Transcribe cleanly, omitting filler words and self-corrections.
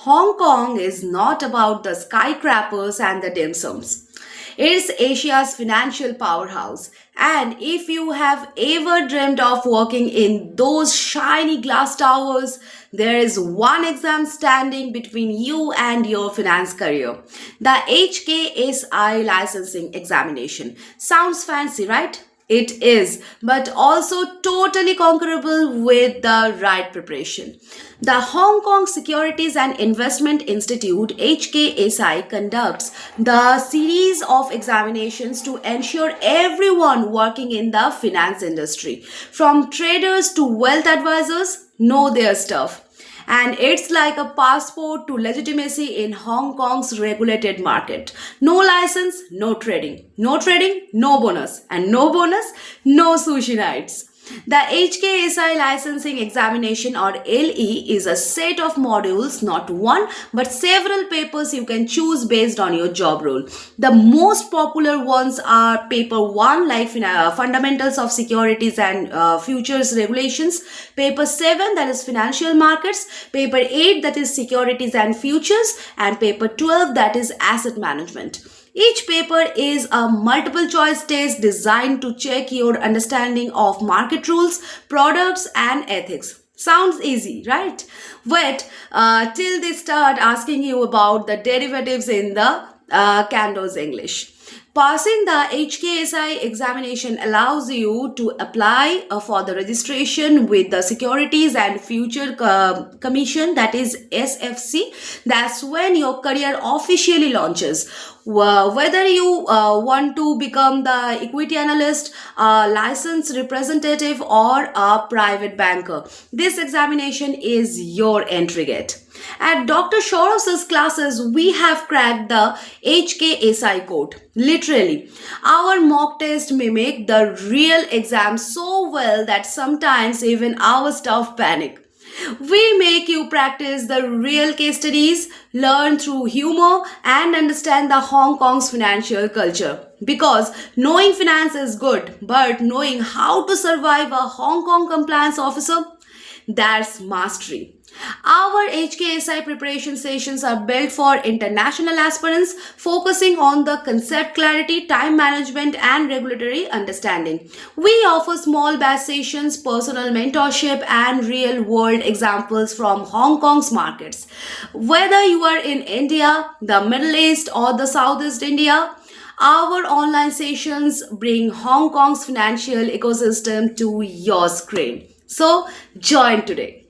Hong Kong is not about the skyscrapers and the dim sums. It's Asia's financial powerhouse. And if you have ever dreamed of working in those shiny glass towers, there is one exam standing between you and your finance career. The HKSI licensing examination. Sounds fancy, right? It is, but also totally conquerable with the right preparation. The Hong Kong Securities and Investment Institute HKSI conducts the series of examinations to ensure everyone working in the finance industry, from traders to wealth advisors, know their stuff. And it's like a passport to legitimacy in Hong Kong's regulated market. No license, no trading. No trading, no bonus. And no bonus, no sushi nights. The HKSI licensing examination or LE is a set of modules, not one, but several papers you can choose based on your job role. The most popular ones are paper 1 like fundamentals of securities and futures regulations, paper 7 that is financial markets, paper 8 that is securities and futures, and paper 12 that is asset management. Each paper is a multiple choice test designed to check your understanding of market rules, products, and ethics. Sounds easy, right? Wait till they start asking you about the derivatives in the Cando's English. Passing the HKSI examination allows you to apply for the registration with the Securities and Future Commission, that is SFC. That's when your career officially launches. Whether you want to become the equity analyst, a licensed representative, or a private banker, this examination is your entry gate. At Dr. Shoros's classes, we have cracked the HKSI code. Literally, our mock test mimic the real exam so well that sometimes even our staff panic. We make you practice the real case studies, learn through humor, and understand the Hong Kong's financial culture. Because knowing finance is good, but knowing how to survive a Hong Kong compliance officer, that's mastery. Our HKSI preparation sessions are built for international aspirants, focusing on the concept clarity, time management, and regulatory understanding. We offer small batch sessions, personal mentorship, and real world examples from Hong Kong's markets. Whether you are in India, the Middle East, or the Southeast India, our online sessions bring Hong Kong's financial ecosystem to your screen. So, join today.